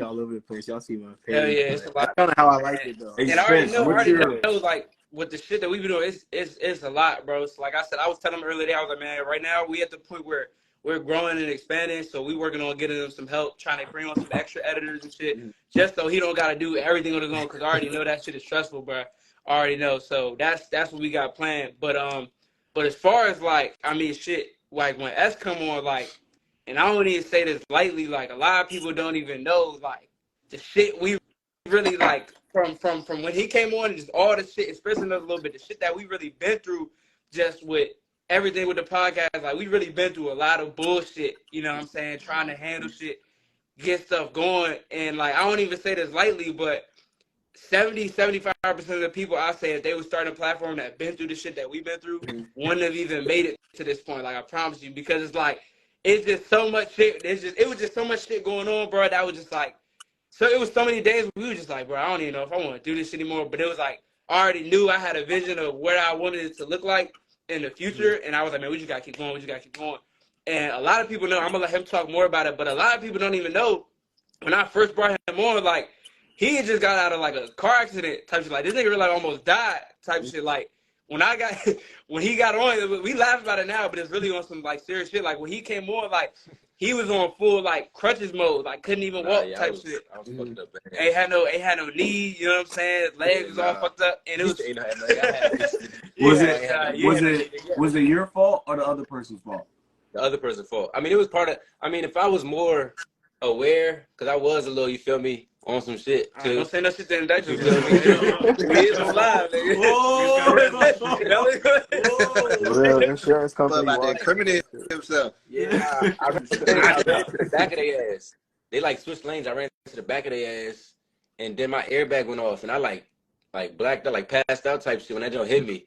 all over the place. Y'all see my page. Hell yeah, it's a lot. That's kind of how I like it though. And I already know, like with the shit that we been doing, it's a lot, bro. So like I said, I was telling him earlier today, I was like, man, right now we at the point where we're growing and expanding, so we working on getting him some help, trying to bring on some extra editors and shit, just so he don't gotta do everything on his own. Because I already know that shit is stressful, bro. I already know. So that's what we got planned. But as far as like, I mean, shit, like when S come on, like, and I don't even say this lightly, like a lot of people don't even know, like the shit we really like from when he came on, just all the shit, especially a little bit, the shit that we really been through, just with everything with the podcast. Like we really been through a lot of bullshit, you know what I'm saying, trying to handle shit, get stuff going. And like I don't even say this lightly, but 75% of the people I say if they would start a platform that been through the shit that we've been through wouldn't have even made it to this point. Like I promise you, because it's like it's just so much shit. It was just so much shit going on, bro. That was just like, so it was so many days we were just like, bro, I don't even know if I want to do this anymore. But it was like I already knew I had a vision of where I wanted it to look like in the future, and I was like, man, we just gotta keep going. We just gotta keep going. And a lot of people know. I'm gonna let him talk more about it, but a lot of people don't even know. When I first brought him on, like he had just got out of like a car accident type shit. Like this nigga really like almost died type shit. Like when he got on, we laugh about it now, but it's really on some like serious shit. Like when he came on, like he was on full like crutches mode, like couldn't even walk type shit. I was fucked up, man. Ain't had no knee, you know what I'm saying? Legs was all fucked up, and it was. Was it your fault or the other person's fault? The other person's fault. I mean, it was part of. I mean, if I was more aware, because I was a little, you feel me, on some shit too. Don't say no shit to that. You feel me? We is on live, nigga. Whoa! Real insurance company. About to incriminate himself. Yeah, I ran to the back of their ass. They like switched lanes. I ran to the back of their ass, and then my airbag went off, and I like blacked out, like passed out type shit when that joint hit me.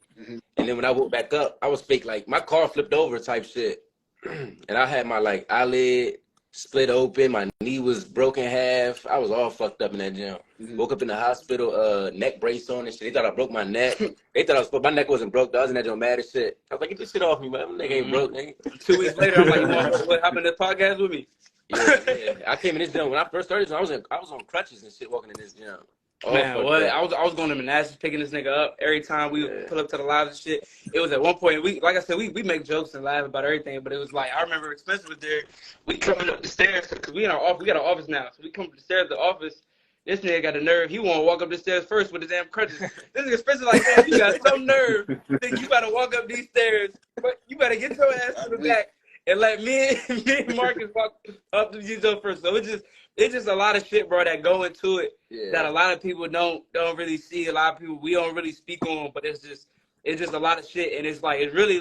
And then when I woke back up, I was fake, like my car flipped over type shit, and I had my like eyelid split open, my knee was broken half. I was all fucked up in that gym. Woke up in the hospital, neck brace on and shit. They thought I broke my neck. They thought my neck wasn't broke. I was in that gym mad as shit. I was like, get this shit off me, man. My neck ain't broke, nigga. 2 weeks later, I'm like, you want what happened to the podcast with me? Yeah. I came in this gym when I first started. I was on crutches and shit walking in this gym. Man, what? I was going to Manassas picking this nigga up every time we would pull up to the lives and shit. It was at one point, like I said, we make jokes and laugh about everything, but it was like, I remember Spencer was there. We coming up the stairs, because we got an office now. So we come up the stairs of the office. This nigga got the nerve. He want to walk up the stairs first with his damn crutches. This nigga Spencer like, man, you got some nerve. Think you better walk up these stairs. But you better get your ass to the back and let me and Marcus walk up to these first. So it's just a lot of shit, bro, that go into it that a lot of people don't really see. A lot of people we don't really speak on, but it's just a lot of shit, and it's really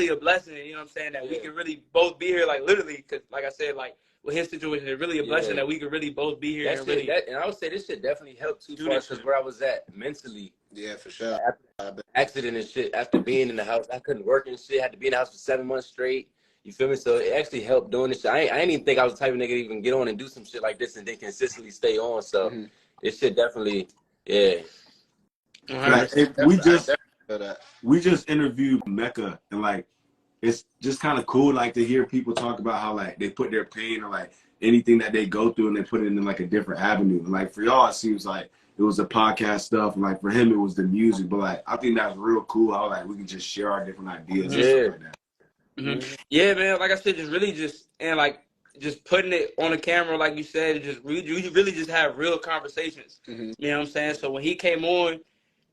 a blessing. You know what I'm saying? That we can really both be here, like literally, because like I said, like with his situation, it's really a blessing that we could really both be here. And I would say this shit definitely helped too far because where I was at mentally. Yeah, for sure. After accident and shit, after being in the house, I couldn't work and shit. I had to be in the house for 7 months straight. You feel me? So it actually helped doing this shit. I ain't even think I was the type of nigga to even get on and do some shit like this and then consistently stay on. So this shit definitely, Like, we just interviewed Mecca, and like it's just kind of cool like to hear people talk about how like they put their pain or like anything that they go through and they put it in like a different avenue. And like for y'all, it seems like it was the podcast stuff, and like for him it was the music. But like I think that's real cool how like we can just share our different ideas and stuff like that. Yeah, man. Like I said, just putting it on the camera, like you said, you really just have real conversations. You know what I'm saying? So when he came on,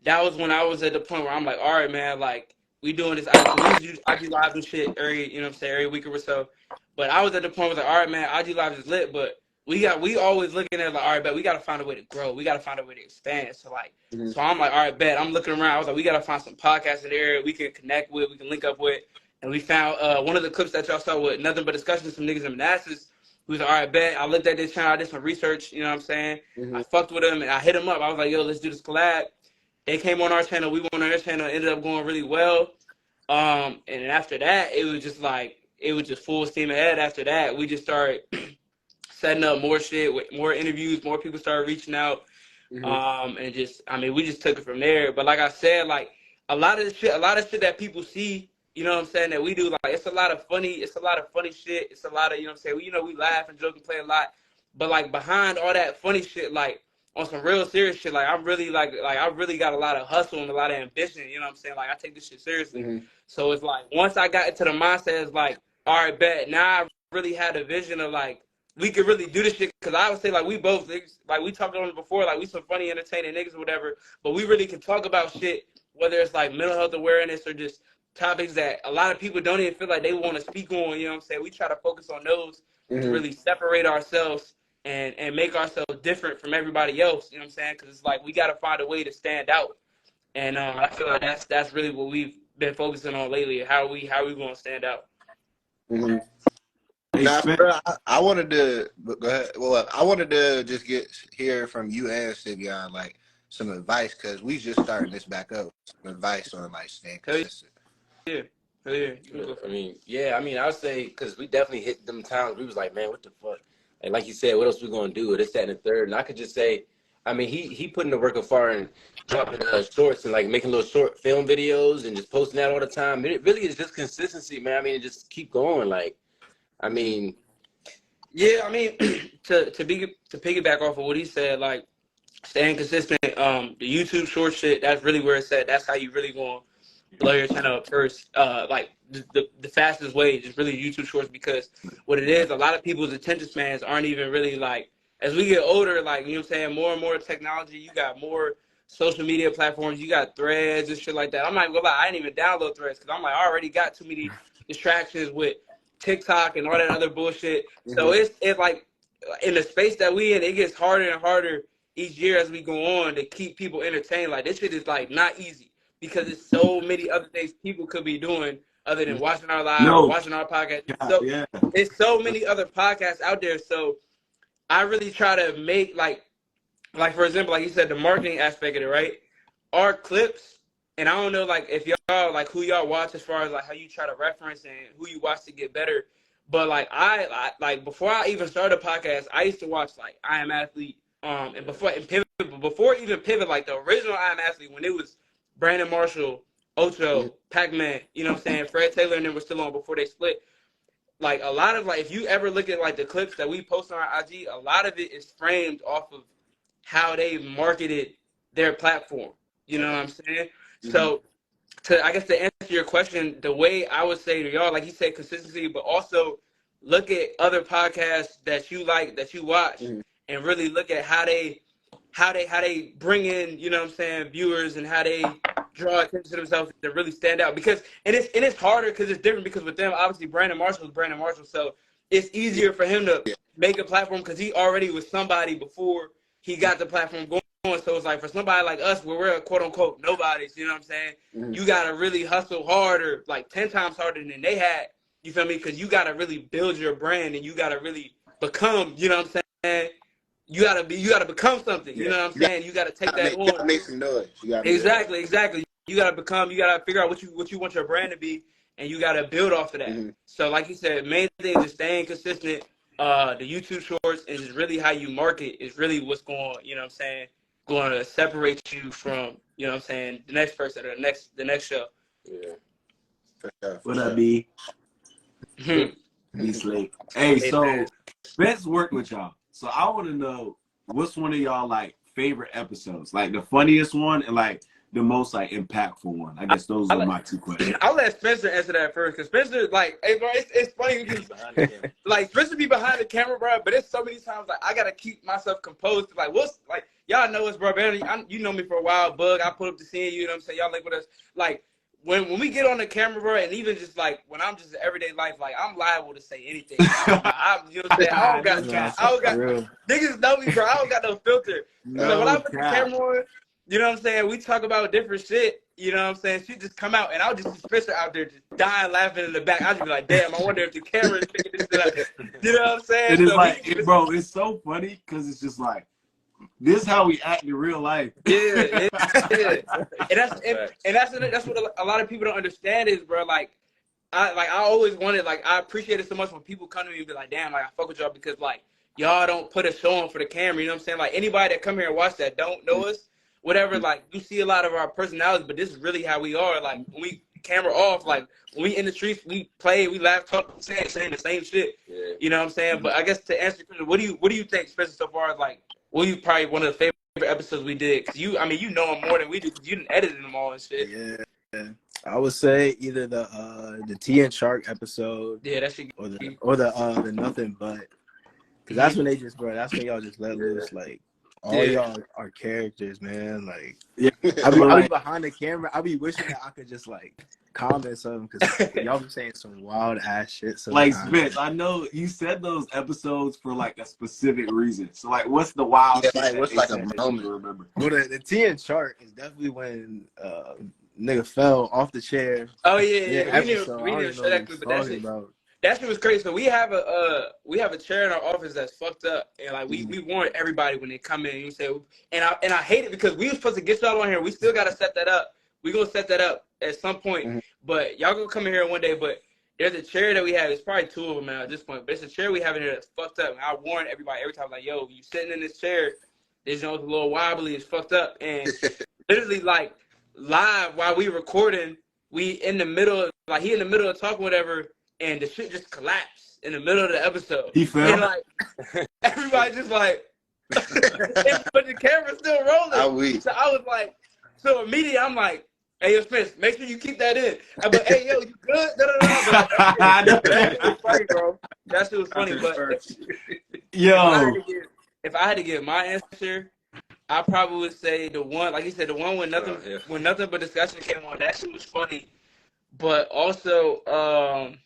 that was when I was at the point where I'm like, all right, man, like we doing this. IG Live and shit every week or so. But I was at the point where like, all right, man, IG Live is lit, but we always looking at like, all right, bet we gotta find a way to grow. We gotta find a way to expand. So like, so I'm like, all right, bet. I'm looking around. I was like, we gotta find some podcasts in there we can connect with, we can link up with. And we found one of the clips that y'all saw with Nothing But Discussion, some niggas in Manassas. Who was like, all right, bet. I looked at this channel, I did some research, you know what I'm saying? I fucked with them, and I hit them up. I was like, yo, let's do this collab. They came on our channel, we went on their channel, ended up going really well. And then after that, it was just full steam ahead after that. We just started setting up more shit, with more interviews, more people started reaching out. And just, I mean, we just took it from there. But like I said, like, a lot of shit that people see, you know what I'm saying, that we do, like, it's a lot of funny shit. It's a lot of, you know what I'm saying, we laugh and joke and play a lot. But like behind all that funny shit, like on some real serious shit, like I'm really like I really got a lot of hustle and a lot of ambition. You know what I'm saying? Like I take this shit seriously. Mm-hmm. So it's like once I got into the mindset, it's like, all right, bet. Now I really had a vision of like we could really do this shit, because I would say like we both like we talked on it before, like we some funny entertaining niggas or whatever, but we really can talk about shit, whether it's like mental health awareness or just topics that a lot of people don't even feel like they want to speak on. You know what I'm saying? We try to focus on those to really separate ourselves and make ourselves different from everybody else. You know what I'm saying? Because it's like we got to find a way to stand out, and I feel like that's really what we've been focusing on lately. How we going to stand out? Mm-hmm. Now, bro, I wanted to go ahead. Well, I wanted to just hear from you and Sivion like some advice, because we just starting this back up. Some advice on like staying consistent. Yeah. I mean, I would say, because we definitely hit them times. We was like, man, what the fuck? And like you said, what else we gonna do? This, that, and the third. And I could just say, I mean, he put in the work of far and dropping shorts and like making little short film videos and just posting that all the time. It really is just consistency, man. I mean, just keep going. Like, I mean, yeah. I mean, to piggyback off of what he said, like staying consistent. The YouTube short shit. That's really where it's at. That's how you really gonna blow your channel up first. Like the fastest way is really YouTube shorts, because what it is, a lot of people's attention spans aren't even really like, as we get older, like, you know what I'm saying, more and more technology, you got more social media platforms, you got threads and shit like that. I'm not gonna lie, I didn't even download threads because I'm like, I already got too many distractions with TikTok and all that other bullshit. So it's like in the space that we in, it gets harder and harder each year as we go on to keep people entertained. Like this shit is like not easy, because there's so many other things people could be doing other than watching our live or watching our podcast. So it's so many other podcasts out there. So I really try to make like for example, like you said, the marketing aspect of it, right? Our clips, and I don't know like if y'all like who y'all watch as far as like how you try to reference and who you watch to get better. But like I like before I even started a podcast, I used to watch like I Am Athlete, and before even Pivot, like the original I Am Athlete, when it was Brandon Marshall, Ocho, Pac-Man, you know what I'm saying? Fred Taylor and them were still on before they split. Like a lot of like, if you ever look at like the clips that we post on our IG, a lot of it is framed off of how they marketed their platform. You know what I'm saying? So I guess to answer your question, the way I would say to y'all, like you said, consistency, but also look at other podcasts that you like, that you watch, and really look at how they bring in, you know what I'm saying, viewers, and how they draw attention to themselves to really stand out. Because it's harder because it's different, because with them, obviously Brandon Marshall is Brandon Marshall, so it's easier for him to make a platform because he already was somebody before he got the platform going. So it's like for somebody like us, where we're quote unquote nobodies, you know what I'm saying? You gotta really hustle harder, like 10 times harder than they had. You feel me? Because you gotta really build your brand, and you gotta really become, you know what I'm saying? You gotta become something. You know what I'm saying? You gotta take that on. You gotta make some noise. Exactly. You gotta figure out what you want your brand to be, and you gotta build off of that. So like you said, main thing is just staying consistent. The YouTube shorts and just really how you market is really what's going, you know what I'm saying, going to separate you from, you know what I'm saying, the next person or the next show. Yeah. What up, B? B Slate. Hey, so Spence worked with y'all. So I want to know, what's one of y'all like favorite episodes, like the funniest one and like the most like impactful one? I guess those are my two questions. I'll let Spencer answer that first, because Spencer, like, hey bro, it's funny because like Spencer be behind the camera, bro, but it's so many times like I gotta keep myself composed. Like what's like y'all know us, bro, man. You know me for a while, Bug. I put up to seeing you know what I'm saying. Y'all link with us, like. When we get on the camera, bro, and even just like when I'm just everyday life, like I'm liable to say anything. You know what I'm saying? I don't got niggas know me, bro. I don't got no filter. So when I put the camera on, you know what I'm saying, we talk about different shit. You know what I'm saying? She just come out, and I'll just see Spencer out there just dying laughing in the back. I'll just be like, damn, I wonder if the camera is picking this shit up. You know what I'm saying? And it's so like, bro, it's so funny because it's just like, this is how we act in real life. Yeah. And that's what a lot of people don't understand is, bro, like I always wanted, like, I appreciate it so much when people come to me and be like, damn, like I fuck with y'all because like y'all don't put a show on for the camera, you know what I'm saying? Like anybody that come here and watch that don't know us, whatever, like you see a lot of our personalities, but this is really how we are. Like when we camera off, like when we in the streets, we play, we laugh, talk, saying the same shit. Yeah. You know what I'm saying? But I guess to answer the question, what do you think, especially so far as like, what you probably one of the favorite episodes we did? Because you know them more than we do, because you didn't edit them all and shit. Yeah. I would say either the T and Shark episode, Yeah, that shit. or the Nothing But, because that's when that's when y'all just let loose, like all y'all are characters, man. Like, I be behind the camera, I be wishing that I could just like comment something, because y'all be saying some wild ass shit. Like, Spence, I know you said those episodes for like a specific reason. So like, what's the wild shit? Like, what's like a moment to remember? Well, the T and Shark is definitely when nigga fell off the chair. Oh yeah. We didn't show that clip, but that shit was crazy. So we have a chair in our office that's fucked up, and like we warn everybody when they come in. You say, and I hate it because we were supposed to get y'all on here. We still gotta set that up. We gonna set that up at some point, but y'all gonna come in here one day. But there's a chair that we have. It's probably two of them now at this point, but it's a chair we have in here that's fucked up. And I warn everybody every time, like, yo, you sitting in this chair, this joint's a little wobbly, it's fucked up, and literally like live while we recording, we in the middle, like he in the middle of talking whatever. And the shit just collapsed in the middle of the episode. He fell. And like everybody just like, but the camera's still rolling. So I was like, so immediately I'm like, hey, yo, Spence, make sure you keep that in. I'm like, hey, yo, you good? That shit was funny, bro. That shit was funny. But if I had to give my answer, I probably would say the one, like you said, the one when nothing but discussion came on. That shit was funny. But also,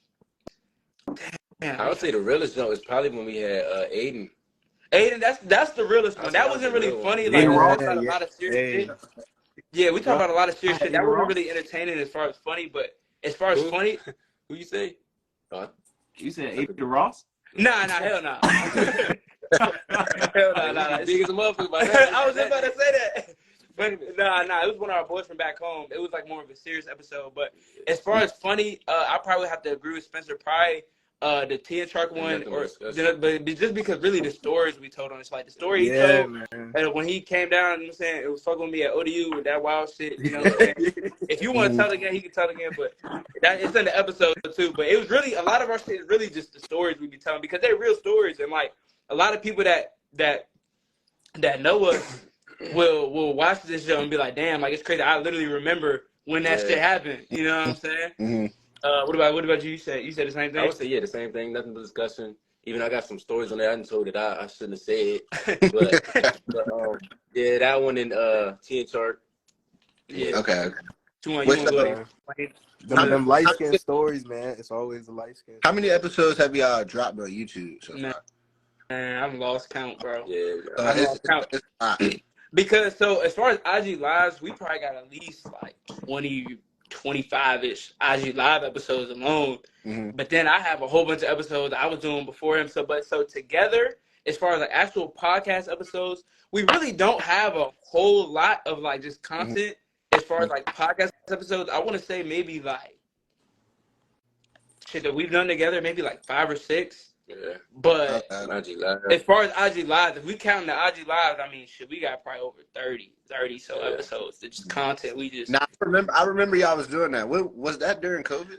damn, I would say the realest joke is probably when we had Aiden. Aiden, that's the realest one. That wasn't really funny. Like we talked about a lot of serious shit. Yeah, we talked about a lot of serious shit. That wasn't really entertaining as far as funny, but as far as funny, who you say? You said Aiden Ross? Nah, hell no. Hell no. Big as a motherfucker. I was just about to say that. But nah, it was one of our boys from back home. It was like more of a serious episode. But as far as funny, I probably have to agree with Spencer. Probably the T and Shark one, but just because really the stories we told on it's like the story he told, and when he came down, you know what I'm saying, it was fucking with me at ODU with that wild shit. You know what I'm saying? If you want to tell again, he can tell again. But it's in the episode too. But it was really a lot of our shit is really just the stories we be telling because they're real stories, and like a lot of people that know us will watch this show and be like, damn, like it's crazy. I literally remember when that shit happened. You know what I'm saying? Mm-hmm. What about you? You said the same thing? I would say the same thing. Nothing but discussion. Even I got some stories on there I didn't told that I shouldn't have said. But yeah, that one in T and Shark. Yeah. Okay. Them light skin stories, man. It's always the light skin. How many episodes have y'all dropped on YouTube so far? Man, I've lost count, bro. Yeah. I've lost count. Because so as far as IG lives, we probably got at least like 20, 25-ish IG live episodes alone. Mm-hmm. But then I have a whole bunch of episodes I was doing before him. So together, as far as like actual podcast episodes, we really don't have a whole lot of like just content as far as like podcast episodes. I want to say maybe like shit that we've done together, maybe like 5 or 6. Yeah. But as far as IG Live, if we count the IG Lives, I mean, shit, we got probably over 30 so episodes. It's just content we just... Nah, I remember y'all was doing that. Was that during COVID?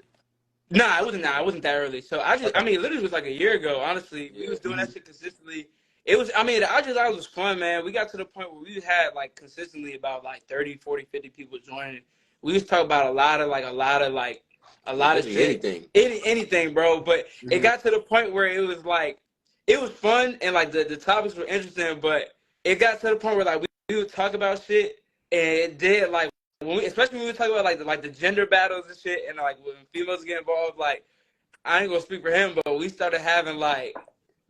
Nah, it wasn't that early. So I mean, literally it was like a year ago, honestly. We was doing that shit consistently. It was, I mean, the IG Lives was fun, man. We got to the point where we had like consistently about like 30, 40, 50 people joining. We was talking about a lot of shit. Anything, bro. But it got to the point where it was like, it was fun and like the topics were interesting, but it got to the point where like we would talk about shit and it did like, especially when we would talk about like the gender battles and shit and like when females get involved, like I ain't gonna speak for him, but we started having like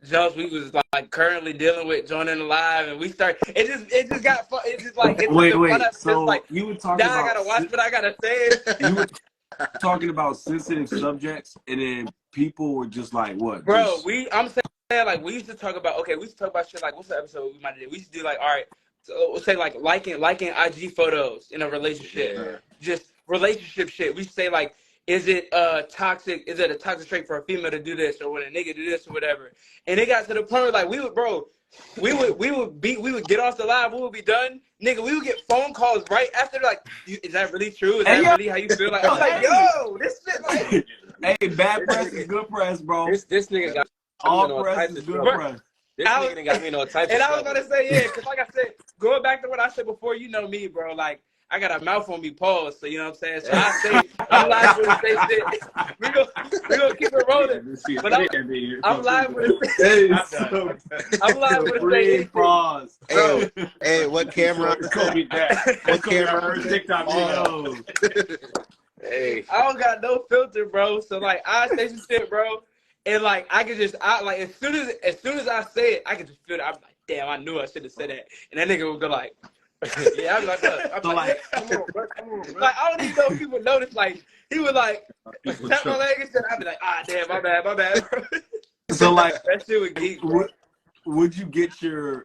jokes we was like currently dealing with joining the live and we start it just got fun. It's just like wait. So like, you were talking now about I gotta watch what I gotta say. You were talking about sensitive subjects and then people were just like what? Bro, I'm saying like we used to talk about shit like what's the episode we might do? We used to do like, all right, so we'll say like liking IG photos in a relationship. Just relationship shit. We say like, is it toxic? Is it a toxic trait for a female to do this or when a nigga do this or whatever? And it got to the point where like we would, bro, we would get off the live, we would be done. Nigga, we would get phone calls right after, like, is that really true? Is that really how you feel? Like, I'm like, yo, this shit, like. Hey, bad press is good press, bro. This nigga got all press is good press. This nigga got me in all types of And stuff. I was gonna say, yeah, because like I said, going back to what I said before, you know me, bro. Like, I got a mouth on me, pause. So you know what I'm saying. So I say, I'm live with the say shit. We gonna keep it rolling. But I'm live with the say. I'm live with the say. Pause. Hey, what camera? What camera? TikTok video. Hey, I don't got no filter, bro. So like, I say some shit, bro. And like I can just like as soon as I say it, I can just feel it. I'm like, damn, I knew I should have said that. And that nigga would go like, yeah, I'm like, come on, bro. Like I don't even know if people notice. Like he would like tap my leg and shit. I'd be like, damn, my bad, bro. So like that shit would geek. Would you get your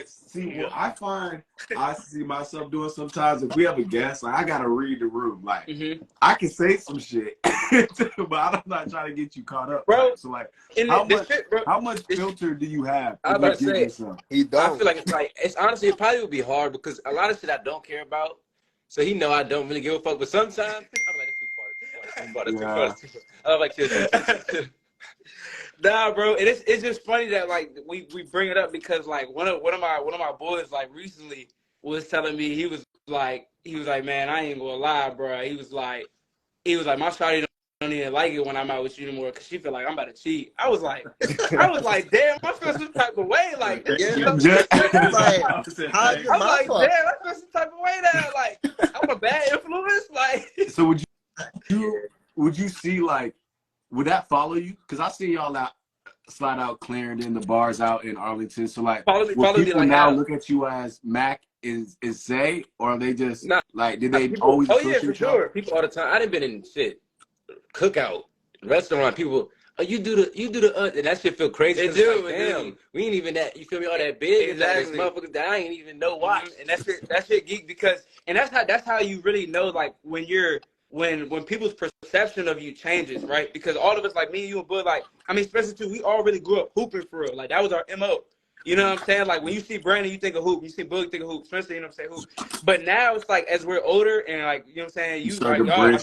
see what I find I see myself doing sometimes if we have a guest, like I gotta read the room. Like I can say some shit, but I'm not trying to get you caught up, bro. So like how much filter do you have? I was about to say, he don't. I feel like it's honestly, it probably would be hard because a lot of shit I don't care about. So he know I don't really give a fuck. But sometimes I'm like, that's too far. I'm like, shit. Nah, bro, it's just funny that like we bring it up because like one of my boys like recently was telling me he was like man, I ain't gonna lie, bro. He was like my shawty don't even like it when I'm out with you anymore because she feel like I'm about to cheat. I was like damn, I feel some type of way like damn, I feel some type of way now, like I'm a bad influence, like. So would you see like? Would that follow you? Because I see y'all slide out Clarendon, the bars out in Arlington. So like, will people now look at you as Mac is Zay, or are they just like? Did they always? Oh yeah, for sure. People all the time. I done been in shit cookout restaurant. People, you do the and that shit feel crazy. They do. Like, damn, we ain't even that. You feel me? All that big. Exactly. Like, motherfuckers that I ain't even know why. And that shit geek because that's how you really know like when you're. When people's perception of you changes, right? Because all of us, like me and you and Bud, like, I mean, especially too, we all really grew up hooping for real. Like, that was our MO. You know what I'm saying? Like, when you see Brandon, you think of hoop. You see Bud, you think of hoop. Spencer, you know what I'm saying? Hoop. But now it's like, as we're older and, like, you know what I'm saying?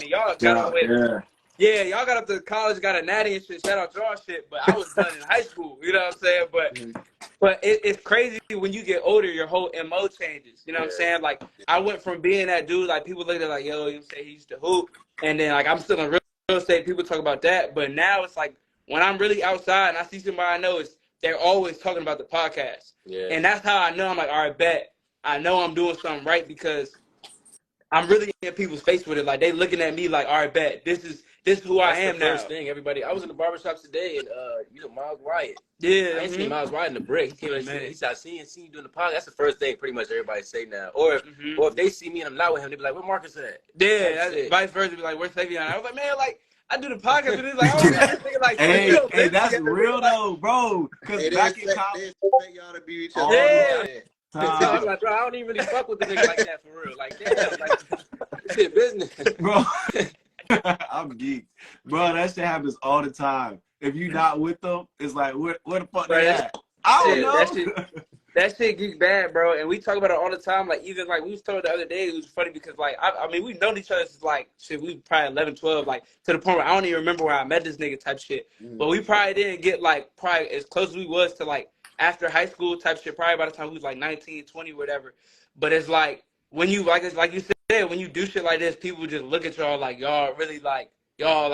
Y'all got up with, y'all got up to college, got a natty and shit. Shout out to y'all shit. But I was done in high school. You know what I'm saying? But it's crazy when you get older, your whole MO changes. You know what I'm saying? Like, I went from being that dude, like, people look at like, yo, you know what I'm saying? He used to hoop. And then, like, I'm still in real estate. People talk about that. But now it's like, when I'm really outside and I see somebody I know, they're always talking about the podcast. Yeah. And that's how I know. I'm like, all right, bet. I know I'm doing something right because I'm really in people's face with it. Like, they looking at me like, all right, bet. This is who I am now. First thing, everybody. I was in the barbershop today, and Miles Wyatt. Yeah, I ain't seen Miles Wyatt in the brick. He came in, he started seeing you doing the podcast. That's the first thing, pretty much everybody say now. Or if they see me and I'm not with him, they be like, "Where Marcus at?" Yeah, that's vice versa. Be like, "Where's Savion?" I was like, "Man, like I do the podcast with this. Like, I don't know, thinking like, hey, that's real though, bro. Because back in college, y'all to be each other. Yeah. I'm like, bro, I don't even really fuck with the nigga like that for real. Like, damn, like, shit, business, bro. I'm geeked, bro. That shit happens all the time. If you not with them, it's like, where the fuck they at? I don't know. That shit geek bad, bro. And we talk about it all the time. Like, even like we was talking the other day, it was funny because like I mean we've known each other since like shit, we probably 11, 12, like to the point where I don't even remember where I met this nigga type shit. But we probably didn't get like probably as close as we was to like after high school type shit, probably by the time we was like 19, 20, whatever. But it's like when you like you said, when you do shit like this, people just look at y'all like y'all really like y'all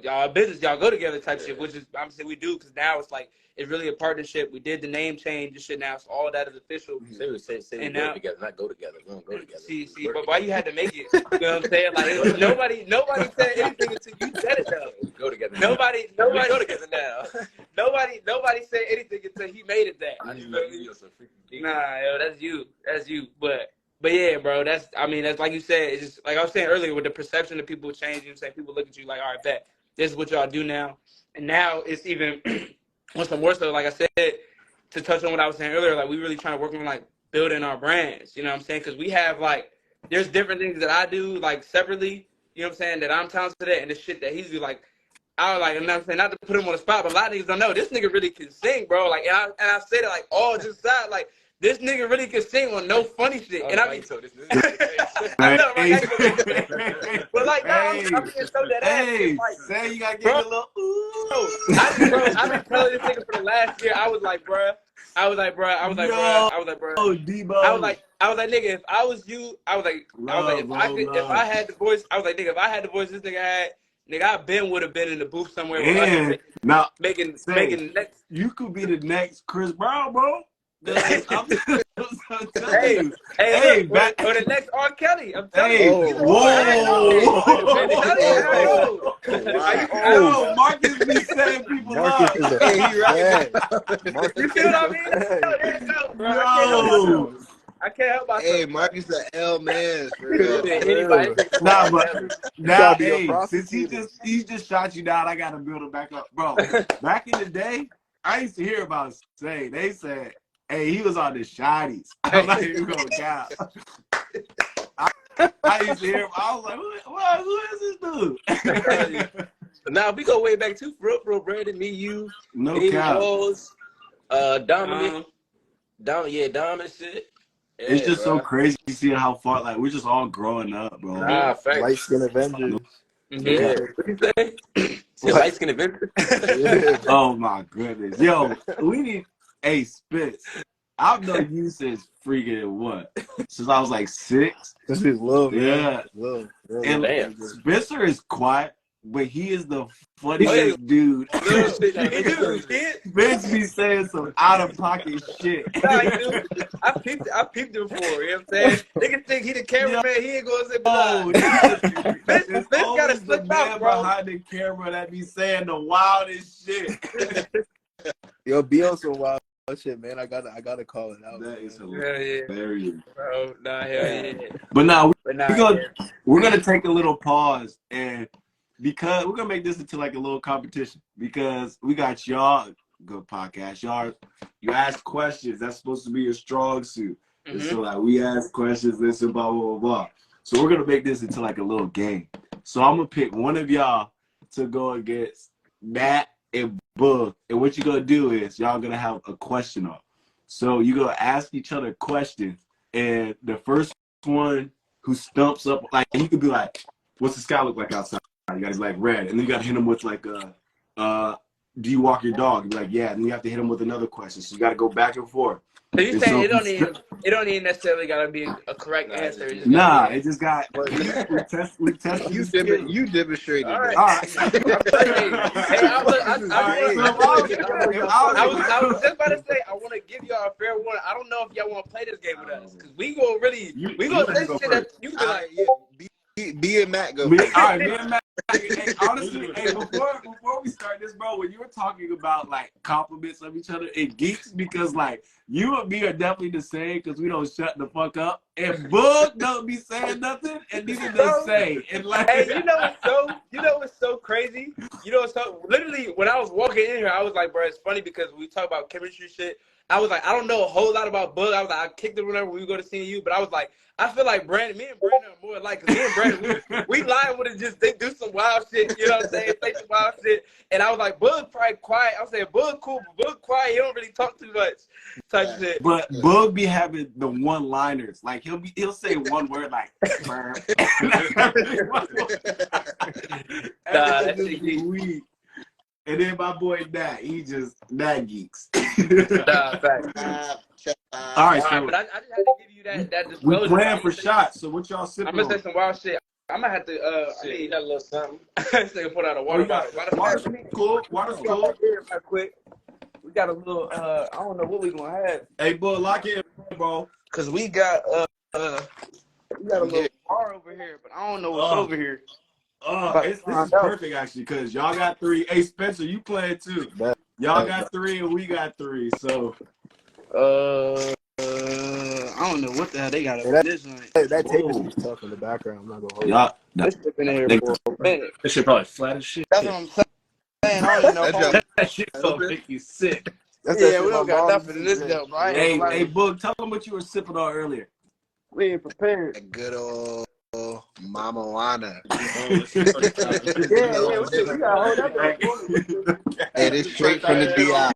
y'all business, y'all go together type shit, which is obviously we do because now it's like it's really a partnership. We did the name change and shit now, so all that is official. Say we work together, not go together. We don't go together. See, but why you had to make it? You know what I'm saying? Like nobody said anything until you said it though. We go together. Nobody go together now. nobody said anything until he made it that. I just let you know some freaking Nah, yo, that's you. But yeah, bro, that's like you said, it's just like I was saying earlier with the perception of people changing, saying people look at you like, all right, bet this is what y'all do now, and now it's even on some more so. Like I said, to touch on what I was saying earlier, like we really trying to work on like building our brands. You know what I'm saying? Because we have like there's different things that I do like separately. You know what I'm saying? That I'm talented at, and the shit that he's like. I was like, and I'm saying not to put him on the spot, but a lot of niggas don't know this nigga really can sing, bro. Like, and I say that like all just side, like this nigga really can sing on no funny shit. And I mean, I know, right? But like, no, I'm being so that ass. Like, say you gotta give it a little. Ooh. I've been telling this nigga for the last year. I was like, bruh. I was like, bruh. Oh, Debo. I was like, nigga, if I was you, if I had the voice, I was like, nigga, if I had the voice this nigga had, nigga, I would have been in the booth somewhere. And now, making the next. You could be the next Chris Brown, bro. Hey, or the next R. Kelly. I'm telling you. Whoa. Marcus be setting people up. He right. You feel what I mean? Bro. I can't help myself. Hey, Marcus the L man. Now, since he just shot you down, I gotta build him back up, bro. Back in the day, I used to hear about Say. They said, "Hey, he was on the shotties." I'm not even gonna count. I used to hear him. I was like, "Who is this dude?" Now we go way back too, for real, Brandon, me, you, no David count. Walls, Dominic, Dom and shit. Yeah, it's just so crazy seeing how far, like, we're just all growing up, bro. Light Skin Avengers. Yeah. What you say? Light Skin Avengers? Yeah. Oh my goodness. Yo, we need Spitz. I've known you since freaking what? Since I was like 6. This is love, man. Yeah. Love. And Spencer is quiet, but he is the funniest dude. Spence be saying some out of pocket shit. I peeped him before, you know what I'm saying? Niggas think he the cameraman, he ain't gonna say Spence gotta slip out, bro. Behind the camera that be saying the wildest shit. Yo, be on some wild shit, man. I gotta call it out. That is hilarious. Bro, hell yeah. But now we're gonna take a little pause, and because we're gonna make this into like a little competition, because we got y'all good podcast. You ask questions. That's supposed to be your strong suit. And so like we ask questions, listen, blah blah blah. So we're gonna make this into like a little game. So I'm gonna pick one of y'all to go against Matt and Bug. And what you're gonna do is y'all gonna have a question up. So you're gonna ask each other questions, and the first one who stumps up, like, you could be like, "What's the sky look like outside?" You guys like red, and then you gotta hit him with like do you walk your dog? You're like, yeah, and then you have to hit him with another question. So you gotta go back and forth. So you saying it don't even necessarily gotta be a correct answer. It just got we test you demonstrated. All right. I was just about to say I want to give y'all a fair warning. I don't know if y'all want to play this game with us, because we gonna say shit that you can be like, B and Matt go. All right, me and Matt. Hey, honestly, before we start this, bro, when you were talking about like compliments of each other, it geeks, because like you and me are definitely the same, because we don't shut the fuck up, and Boog don't be saying nothing, and neither does Say. And like, hey, you know what's so crazy? Literally when I was walking in here, I was like, bro, it's funny because we talk about chemistry shit. I was like, I don't know a whole lot about Bug. I was like, I kicked it whenever we go to see you, but I was like, I feel like me and Brandon are more alike, because me and Brandon, we lying with it, they do some wild shit, you know what I'm saying? Say some wild shit. And I was like, Bug probably quiet. I was saying, Bug cool, but Bug quiet, he don't really talk too much type of shit. But Bug be having the one-liners. Like, he'll say one word like, burr. That shit weak. And then my boy Nat, he just Nat geeks. Facts. All right, so but I just had to give you that disclosure. We playing for shots, so what y'all sipping I'm gonna say some wild shit. I'm gonna have to you got a little something. This nigga put out a water bottle. Water's cool. Quick. We got a little I don't know what we gonna have. Hey, Bull, lock in, bro. Cause we got a little bar over here, but I don't know what's over here. This is perfect actually, because y'all got 3. Hey, Spencer, you playing too. Y'all got 3 and we got 3. So I don't know what the hell they got over this night. That tape is tough in the background. I'm not gonna hold y'all. Let's get in here for a minute. This shit probably flat as shit. That's what I'm saying. I don't even know. That shit gonna make you sick. We don't got nothing in this though, bro. Hey, Boog, tell them what you were sipping on earlier. We ain't prepared. A good old Mama Wana. Yeah, what's this? We gotta hold up. Hey, this straight from the DI.